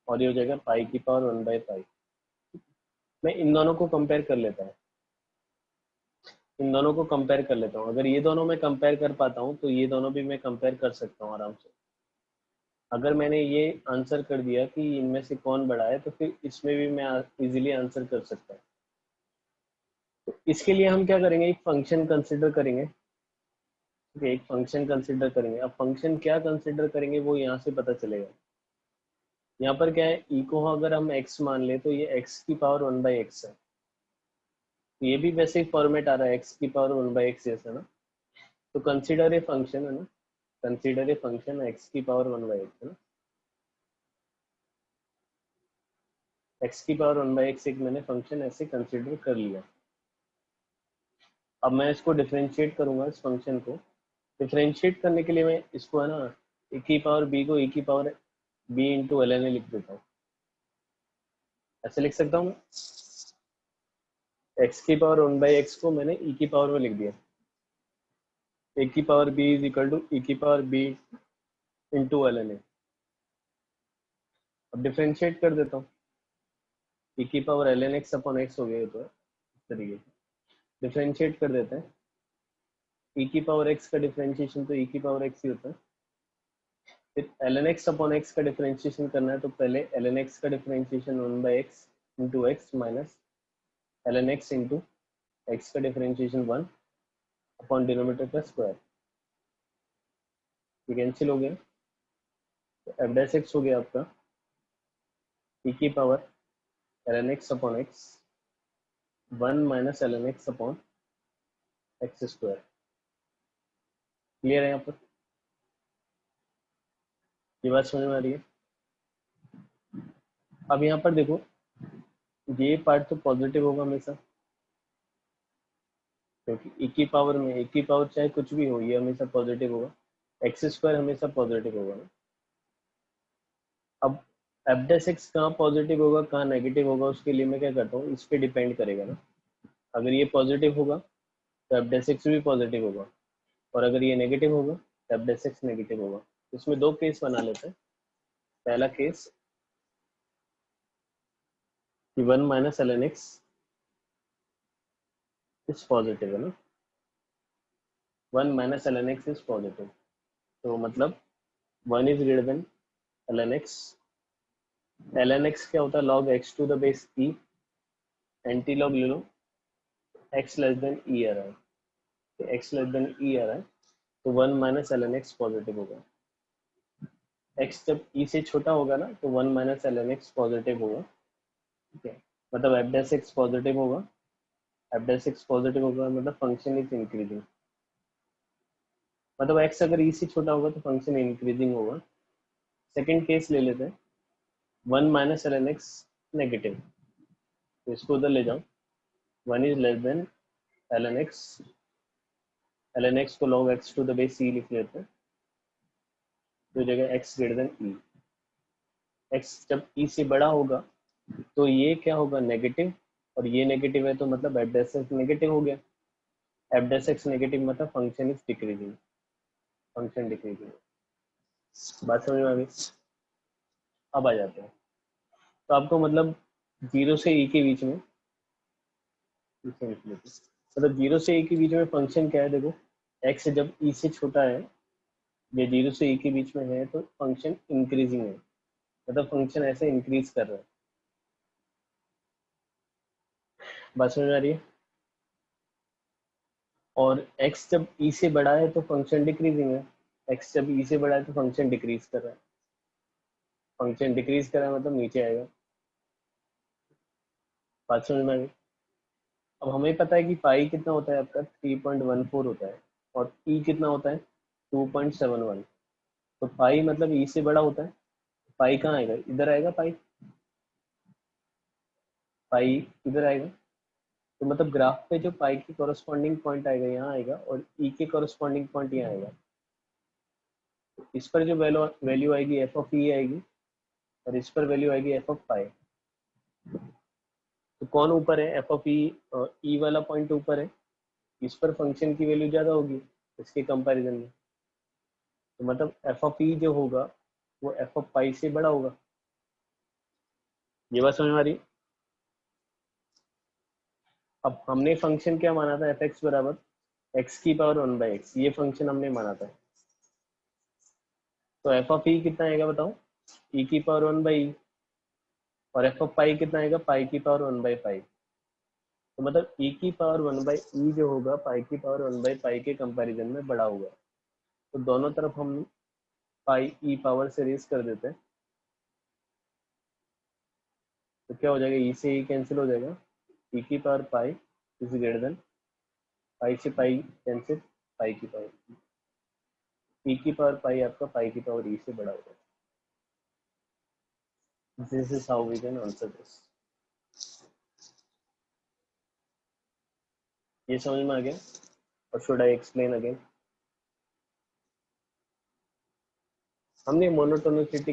और ये हो जाएगा पाई की पावर 1/पाई। मैं इन दोनों को कंपेयर कर लेता हूँ, इन दोनों को कंपेयर कर लेता हूँ। अगर ये दोनों मैं कंपेयर कर पाता हूँ तो ये दोनों भी मैं कंपेयर कर सकता हूँ आराम से। अगर मैंने ये आंसर कर दिया कि इनमें से कौन बड़ा है, तो फिर इसमें भी मैं इजीली आंसर कर सकता हूँ। तो इसके लिए हम क्या करेंगे, एक फंक्शन कंसिडर करेंगे। ठीक है, एक फंक्शन कंसिडर करेंगे। अब फंक्शन क्या कंसिडर करेंगे वो यहाँ से पता चलेगा। यहाँ पर क्या है, ई को अगर हम x मान ले तो ये x की पावर 1/x है। ये भी वैसे ही फॉर्मेट आ रहा है, x की पावर 1/x जैसा ना। तो कंसिडर ए फंक्शन है ना, कंसिडर ए फंक्शन x की पावर 1/x है ना, x की पावर 1/x एक मैंने फंक्शन ऐसे कंसिडर कर लिया। अब मैं इसको डिफरेंशिएट करूंगा, इस फंक्शन को डिफरेंशिएट करने के लिए मैं इसको है ना e की पावर b को e की पावर b इंटू ln लिख देता हूँ। ऐसे लिख सकता हूँ, x की पावर 1/x को मैंने e की पावर में लिख दिया, e की power b is equal to e की पावर b इंटू ln। अब डिफरेंशिएट कर देता हूँ, e की power ln x upon x हो गया, तो इस तरीके से डिफरेंशिएट कर देते हैं। e की पावर x का डिफरेंशिएशन तो e की पावर x ही होता है। फिर ln x अपॉन x का डिफरेंशिएशन करना है, तो पहले ln x का differentiation 1/x into x minus ln x into x का डिफरेंशिएशन 1 अपॉन डिनोमिनेटर का स्क्वायर। ये कैंसिल हो गया, तो एफ डैश एक्स हो गया आपका e की power ln x upon x 1 minus ln x upon x square. Clear है यहाँ पर, ये बात समझ में आ रही है। अब यहाँ पर देखो, ये पार्ट तो पॉजिटिव होगा हमेशा, क्योंकि e की पावर में e की पावर चाहे कुछ भी हो ये हमेशा पॉजिटिव होगा, एक्स स्क्वायर हमेशा पॉजिटिव होगा ना। अब एफ डैश एक्स कहाँ पॉजिटिव होगा कहाँ नेगेटिव होगा, उसके लिए मैं क्या करता हूँ, इस पे डिपेंड करेगा ना। अगर ये पॉजिटिव होगा तो एफ डैश एक्स भी पॉजिटिव होगा, और अगर ये नेगेटिव होगा तो एफ डैश एक्स नेगेटिव होगा। इसमें दो केस बना लेते हैं। पहला केस कि 1 minus ln x is positive है ना, 1 minus ln x is positive, तो मतलब 1 is greater than ln x। ln x क्या होता है, log x to the base e, anti log ले लो, x लेस देन e आ रहा है, x लेस देन e आ रहा है, तो 1 माइनस ln x पॉजिटिव होगा। x जब e से छोटा होगा ना तो 1 माइनस ln x पॉजिटिव होगा। ठीक है, मतलब एफ डैश एक्स पॉजिटिव होगा, एफ डैश एक्स पॉजिटिव होगा मतलब फंक्शन इज इंक्रीजिंग, मतलब x अगर e से छोटा होगा तो फंक्शन इंक्रीजिंग होगा। सेकंड केस ले लेते हैं, 1 माइनस ln x नेगेटिव, तो इसको उधर ले जाओ, 1 is less than ln x, ln x को log x to the base e लिख लेते हैं, तो जगह x greater than e। x जब e से बड़ा होगा तो ये क्या होगा, नेगेटिव, और ये नेगेटिव है तो मतलब एफ डैश एक्स नेगेटिव हो गया। एफ डैश एक्स नेगेटिव मतलब function is decreasing, function decreasing. बात समझ में आ गई। अब आ जाते हैं, तो आपको मतलब 0 से e के बीच में, मतलब 0 से e के बीच में फंक्शन क्या है, देखो x जब e से छोटा है, ये 0 से e के बीच में है तो फंक्शन इंक्रीजिंग है, मतलब फंक्शन ऐसे इंक्रीज कर रहा है। बात समझ में आ रही है। और x जब e से बड़ा है तो फंक्शन डिक्रीजिंग है, x जब e से बड़ा है तो फंक्शन डिक्रीज कर रहा है, फंक्शन डिक्रीज कर रहा है मतलब नीचे आएगा। बात समझ में आ गई। अब हमें पता है कि पाई कितना होता है आपका, 3.14 होता है, और ई कितना होता है, 2.71। तो पाई मतलब ई से बड़ा होता है, पाई कहाँ आएगा, इधर आएगा पाई, पाई इधर आएगा, तो मतलब ग्राफ पे जो पाई की कॉरस्पॉन्डिंग पॉइंट आएगा यहाँ आएगा, और ई के कॉरस्पॉन्डिंग पॉइंट यहाँ आएगा। इस पर जो वैल्यू आएगी एफ ऑफ ई आएगी, और इस पर वैल्यू आएगी एफ ऑफ पाई। तो कौन ऊपर है? एफ ऑफ ई, ई वाला पॉइंट ऊपर है, इस पर फंक्शन की वैल्यू ज्यादा होगी इसके कंपैरिजन में। तो मतलब एफ ऑफ ई जो होगा वो एफ ऑफ पाई से बड़ा होगा। ये बात समझ में आ रही? अब हमने फंक्शन क्या माना था? एफ एक्स बराबर एक्स की पावर 1/x, ये फंक्शन हमने माना था। तो एफ ऑफ ई कितना आएगा बताओ? ई की पावर 1/e। और एफ ऑफ पाई कितना आएगा? पाई की पावर 1/पाई। तो मतलब ई की पावर 1/e जो होगा पाई की पावर 1/पाई के कंपैरिजन में बड़ा होगा। तो दोनों तरफ हम पाई ई पावर से रेस कर देते हैं, तो क्या हो जाएगा? ई से ई कैंसिल हो जाएगा, ई की power pi is greater than pi से पाई कैंसिल, पाई की पावर ई की पावर पाई आपका पाई की पावर ई से बड़ा होगा। This is how we can answer this. ये समझ में आ गया? और शुड आई एक्सप्लेन अगेन? हमने मोनोटोनिसिटी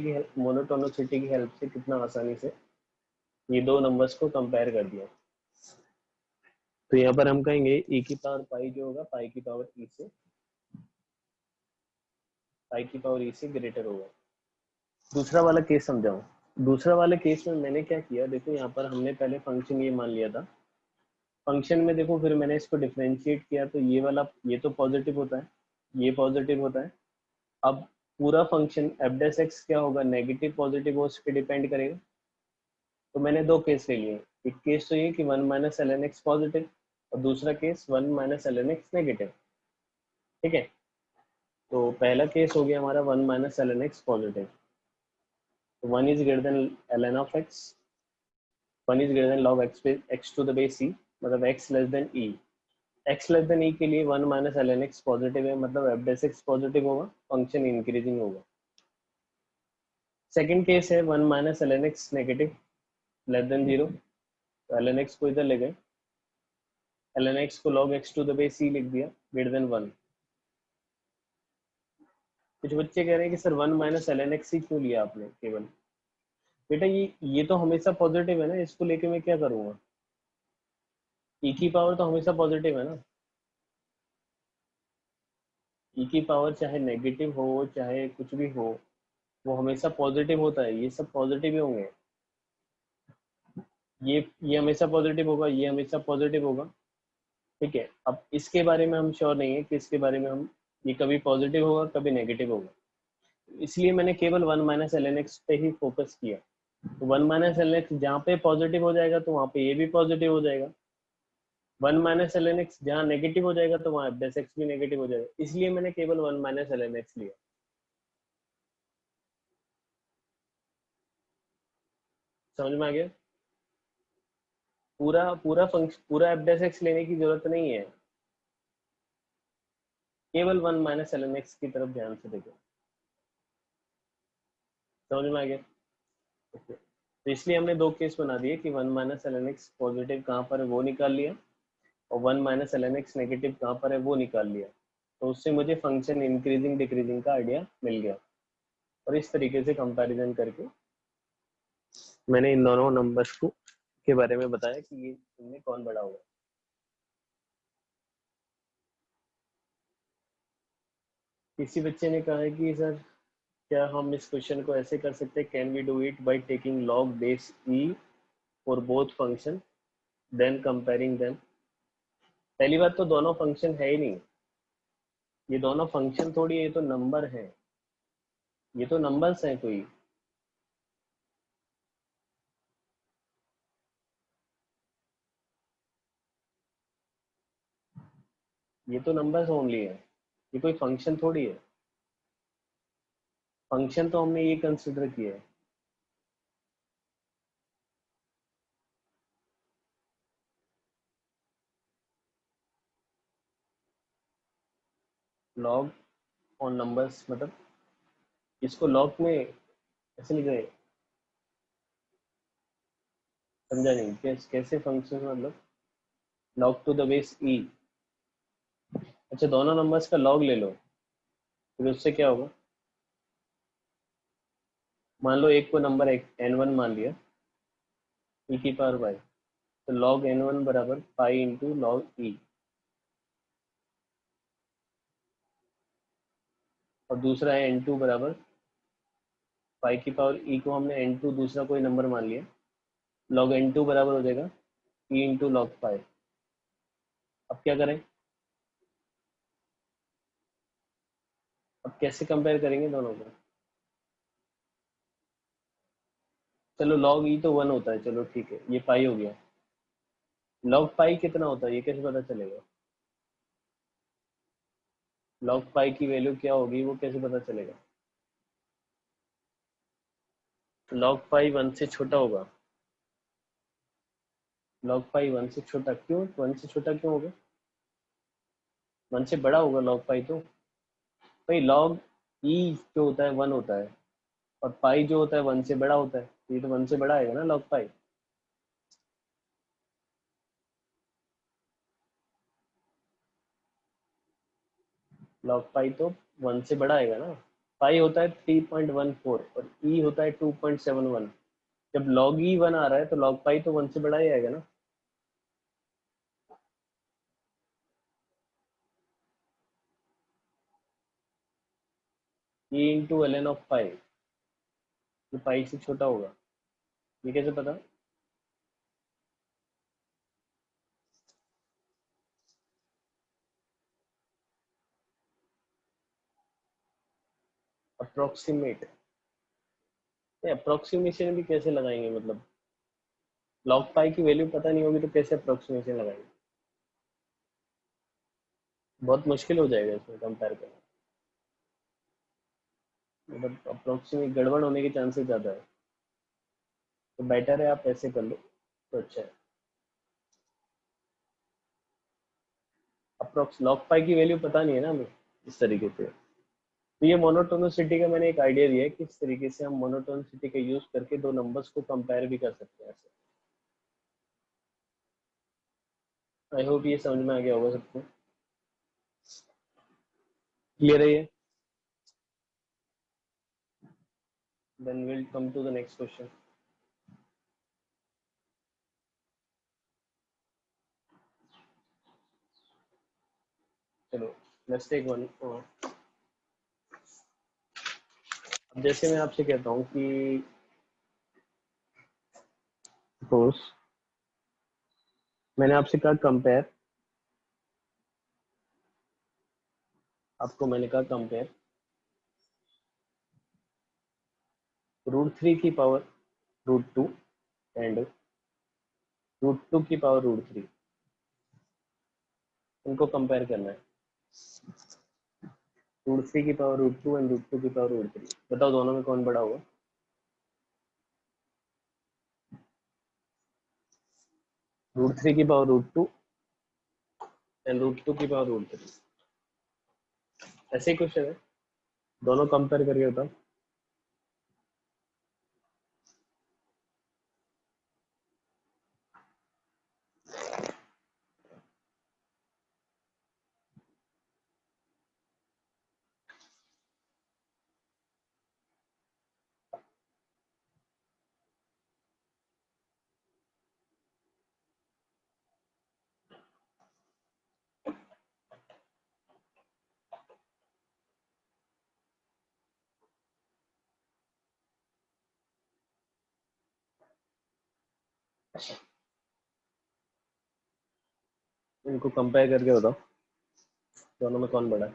की हेल्प से कितना आसानी से ये दो नंबर्स को कंपेयर कर दिया। तो यहाँ पर हम कहेंगे ई की पावर पाई जो होगा पाई की पावर ई से, पाई की पावर ई से ग्रेटर होगा। दूसरा वाला केस समझाऊं? दूसरा वाले केस में मैंने क्या किया, देखो यहाँ पर हमने पहले फंक्शन ये मान लिया था। फंक्शन में देखो फिर मैंने इसको डिफरेंशिएट किया, तो ये वाला ये तो पॉजिटिव होता है, ये पॉजिटिव होता है। अब पूरा फंक्शन एफ डैश एक्स क्या होगा? नेगेटिव पॉजिटिव हो, उस पर डिपेंड करेगा। तो मैंने दो केस ले लिए, एक केस तो ये कि 1 minus L N x positive, और दूसरा case 1 minus L N x negative. ठीक है, तो पहला केस हो गया हमारा 1 minus L N x positive. तो 1 is greater than l n of x, 1 is greater than log x to the base c, मतलब x less than e. x less than e के लिए 1 minus L N x positive है, मतलब f dash x positive होगा, function increasing होगा। Second case है 1 minus L N x negative less than 0, तो l N x को इधर ले गए, एल एन एक्स को log x to the base c लिख दिया ग्रेटर देन 1। कुछ बच्चे कह रहे हैं कि sir 1 minus L N x ही क्यों लिया आपने केवल? बेटा ये तो हमेशा पॉजिटिव है ना, इसको लेके मैं क्या करूंगा? ई की पावर तो हमेशा पॉजिटिव है ना, ई की पावर चाहे नेगेटिव हो चाहे कुछ भी हो वो हमेशा पॉजिटिव होता है, ये सब पॉजिटिव ही होंगे। ये हमेशा पॉजिटिव होगा, ये हमेशा पॉजिटिव होगा। ठीक है, अब इसके बारे में हम श्योर नहीं है कि इसके बारे में हम, ये कभी पॉजिटिव होगा कभी नेगेटिव होगा, इसलिए मैंने केवल 1 माइनस एल एन एक्स पे ही फोकस किया। तो 1 माइनस एल एन एक्स जहाँ पे पॉजिटिव हो जाएगा तो वहाँ पे ये भी पॉजिटिव हो जाएगा, 1 माइनस एल एन एक्स जहाँ नेगेटिव हो जाएगा तो वहाँ एफ डैश एक्स भी नेगेटिव हो जाएगा, इसलिए मैंने केवल 1 माइनस एल एन एक्स लिया। समझ में आ गया? पूरा पूरा फंक्शन पूरा एफ डैश एक्स लेने की जरूरत नहीं है, केवल 1 माइनस एल एन एक्स की तरफ ध्यान से देखो। समझ में आ गया? okay. तो इसलिए हमने दो केस बना दिए कि 1 minus L N x positive कहाँ पर है वो निकाल लिया, और 1 minus L N x negative कहाँ पर है वो निकाल लिया। तो उससे मुझे फंक्शन इंक्रीजिंग डिक्रीजिंग का आइडिया मिल गया, और इस तरीके से कंपैरिजन करके मैंने इन दोनों नंबर्स को के बारे में बताया कि ये इनमें कौन बड़ा होगा। किसी बच्चे ने कहा है कि सर क्या हम इस क्वेश्चन को ऐसे कर सकते हैं, can we do it by taking log base e for both function then comparing them? पहली बात तो दोनों फंक्शन है ही नहीं, ये दोनों फंक्शन थोड़ी है, ये तो नंबर है, ये तो नंबर्स हैं कोई। ये तो नंबर्स ओनली है, ये कोई फंक्शन थोड़ी है। फंक्शन तो हमने ये कंसिडर किया है, लॉग ऑन नंबर्स, मतलब इसको लॉग में ऐसे लिख रहे हैं, समझा नहीं? कैसे फंक्शन, मतलब लॉग टू द बेस ई। अच्छा, दोनों नंबर्स का लॉग ले लो, फिर उससे क्या होगा? मान लो एक को नंबर n1 मान लिया, e की पावर y, तो log n1 बराबर पाई इंटू लॉग ई, और दूसरा है n2 बराबर पाई की पावर ई को हमने n2 दूसरा कोई नंबर मान लिया, log n2 बराबर हो जाएगा e इंटू लॉग पाई। अब क्या करें, अब कैसे कंपेयर करेंगे दोनों को? चलो log ई तो 1 होता है, चलो ठीक है, ये पाई हो गया। log पाई कितना होता है ये कैसे पता चलेगा? log पाई की वैल्यू क्या होगी वो कैसे पता चलेगा? log पाई 1 से छोटा होगा। log पाई 1 से छोटा क्यों? 1 से छोटा क्यों होगा? 1 से बड़ा होगा log पाई तो। भाई log ई जो होता है 1 होता है, और पाई जो होता है 1 से बड़ा होता है, ये तो 1 से बड़ा आएगा ना log पाई। log पाई तो 1 से बड़ा आएगा ना। पाई होता है 3.14 और ई होता है 2.71। जब log ई 1 आ रहा है तो log पाई तो 1 से बड़ा ही आएगा ना। E into l n of pi, ये पाई से छोटा होगा, ये कैसे पता? अप्रोक्सीमेट, अप्रोक्सीमेशन भी कैसे लगाएंगे? मतलब log पाई की वैल्यू पता नहीं होगी तो कैसे अप्रोक्सीमेशन लगाएंगे? बहुत मुश्किल हो जाएगा इसमें कंपेयर करना, मतलब अप्रोक्सीमेट गड़बड़ होने के चांसेस ज़्यादा है। तो बेटर है आप ऐसे कर लो तो अच्छा है। अप्रोक्स लॉग पाई की वैल्यू पता नहीं है ना हमें इस तरीके से। तो ये मोनोटोनिसिटी का मैंने एक आइडिया दिया है कि इस तरीके से हम मोनोटोनिसिटी का यूज करके दो नंबर्स को कंपेयर भी कर सकते हैं ऐसे। आई होप ये समझ में आ गया होगा सबको। क्लियर है ये? Then will come to the next question. चलो लेट्स टेक वन। अब जैसे मैं आपसे कहता हूँ कि सपोज मैंने आपसे कहा कंपेयर, आपको मैंने कहा कंपेयर √3 की पावर √2 एंड √2 की पावर √3, इनको कंपेयर करना है। √3 की पावर √2 एंड √2 की पावर √3, बताओ दोनों में कौन बड़ा होगा? √3 की पावर √2 एंड √2 की पावर √3, ऐसे ही क्वेश्चन है, दोनों कंपेयर करके बताओ। इनको कंपेयर करके बताओ दोनों में कौन बड़ा है?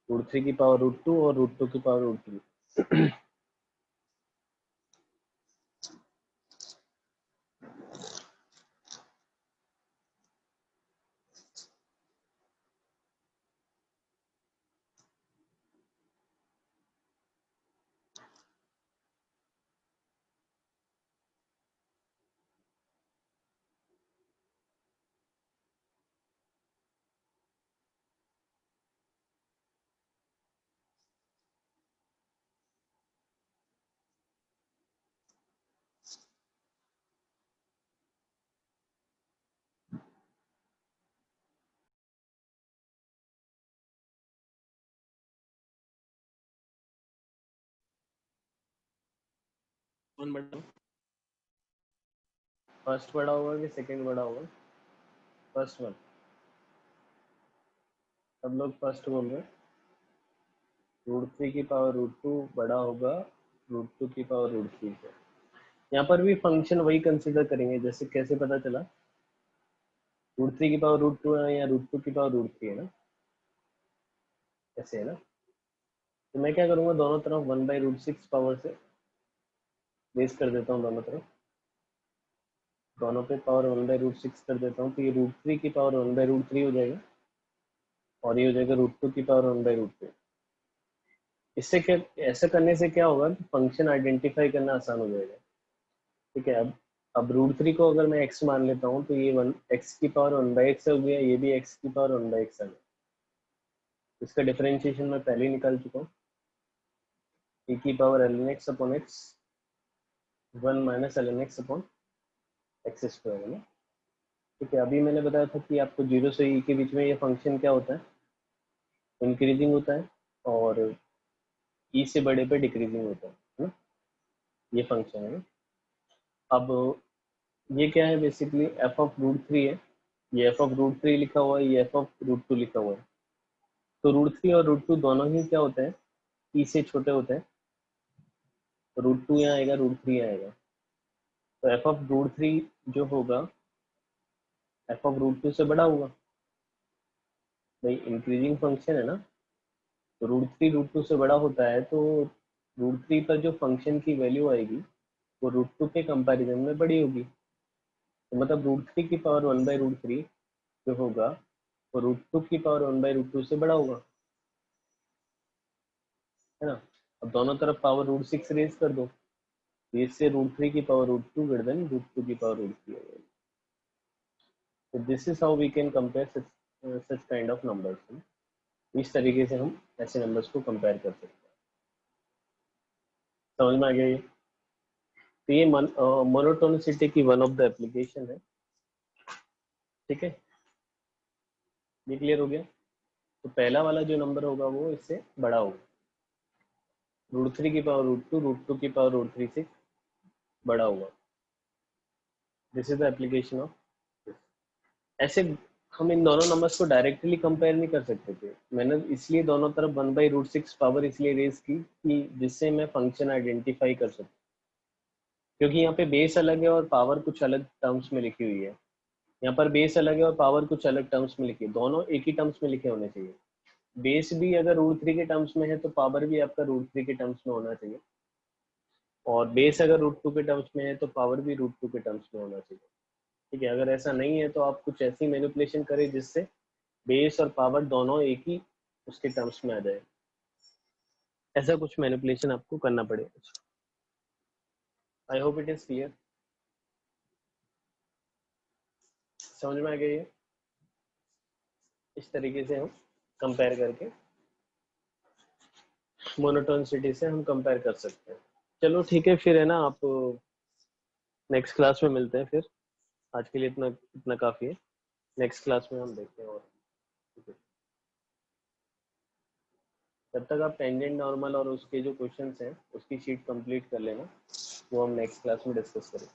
√3 की पावर √2 और √2 की पावर √3। कौन बड़ा, फर्स्ट बड़ा होगा कि सेकंड बड़ा होगा? फर्स्ट वन, सब लोग फर्स्ट बोल रहे हैं। √3 की पावर √2 बड़ा होगा √2 की पावर √3 से। यहाँ पर भी फंक्शन वही कंसिडर करेंगे, जैसे कैसे पता चला √3 की पावर √2 है या √2 की पावर √3 है ना, ऐसे है ना। तो मैं क्या करूँगा, दोनों तरफ 1/√6 पावर से बेस कर देता हूँ, दोनों तरफ, दोनों पे पावर 1/√6 कर देता हूँ, तो ये √3 की पावर 1/√3 हो जाएगा और ये हो जाएगा √2 की पावर 1/√2। इससे क्या, ऐसा करने से क्या होगा कि फंक्शन आइडेंटिफाई करना आसान हो जाएगा। ठीक है, अब √3 को अगर मैं x मान लेता हूँ तो ये x की पावर 1/x हो गया, ये भी x की पावर 1/x है। इसका डिफरेंशिएशन मैं पहले ही निकाल चुका हूँ, e की power ln x upon x 1 minus ln x upon x square है ना। ठीक है, अभी मैंने बताया था कि आपको 0 से e के बीच में ये फंक्शन क्या होता है, इंक्रीजिंग होता है, और e से बड़े पे डिक्रीजिंग होता है ना, ये फंक्शन है ना। अब ये क्या है, बेसिकली f ऑफ √3 है, ये f ऑफ √3 लिखा हुआ है, ये f ऑफ √2 लिखा हुआ है। तो √3 और √2 दोनों ही क्या होते हैं, e से छोटे होते हैं। तो √2 यहाँ आएगा, √3 आएगा, तो f ऑफ √3 जो होगा f ऑफ √2 से बड़ा होगा, भाई इंक्रीजिंग फंक्शन है ना, तो √3 √2 से बड़ा होता है, तो √3 पर जो फंक्शन की वैल्यू आएगी वो √2 के कंपैरिजन में बड़ी होगी। तो मतलब √3 की पावर 1/√3 जो होगा वो √2 की पावर 1/√2 से बड़ा होगा, है ना। अब दोनों तरफ पावर √6 रेज कर दो, तो इससे √3 की पावर √2 ग्रेटर देन √2 की पावर √3 हो जाएगी। तो this is how we can compare such kind of numbers. इस तरीके से हम ऐसे नंबर्स को कंपेयर कर सकते हैं। समझ में आ गया ये? तो ये मोनोटोनिसिटी की वन ऑफ द एप्लीकेशन है। ठीक है, ये क्लियर हो गया। तो पहला वाला जो नंबर होगा वो इससे बड़ा होगा, √3 की पावर √2 √2 की पावर √3 से बड़ा होगा। This is the application of. ऐसे हम इन दोनों नंबर्स को डायरेक्टली कंपेयर नहीं कर सकते थे, मैंने इसलिए दोनों तरफ 1/√6 पावर इसलिए रेज की कि जिससे मैं फंक्शन आइडेंटिफाई कर सकूं, क्योंकि यहाँ पे बेस अलग है और पावर कुछ अलग टर्म्स में लिखी हुई है। यहाँ पर बेस अलग है और पावर कुछ अलग टर्म्स में लिखी है, दोनों एक ही टर्म्स में लिखे होने चाहिए। बेस भी अगर √3 के टर्म्स में है तो पावर भी आपका √3 के टर्म्स में होना चाहिए, और बेस अगर √2 के टर्म्स में है तो पावर भी √2 के टर्म्स में होना चाहिए। ठीक है, अगर ऐसा नहीं है तो आप कुछ ऐसी मैनिपुलेशन करें जिससे बेस और पावर दोनों एक ही उसके टर्म्स में आ जाए, ऐसा कुछ मैनिपुलेशन आपको करना पड़ेगा। आई होप इट इज क्लियर। समझ में आ गया ये? इस तरीके से हम कंपेयर करके मोनोटोनिसिटी से हम कंपेयर कर सकते हैं। चलो ठीक है, फिर है ना, आप नेक्स्ट क्लास में मिलते हैं फिर। आज के लिए इतना इतना काफ़ी है, नेक्स्ट क्लास में हम देखते हैं। और ठीक है, तब तक आप टेंजेंट नॉर्मल और उसके जो क्वेश्चंस हैं उसकी शीट कंप्लीट कर लेना, वो हम नेक्स्ट क्लास में डिस्कस करेंगे।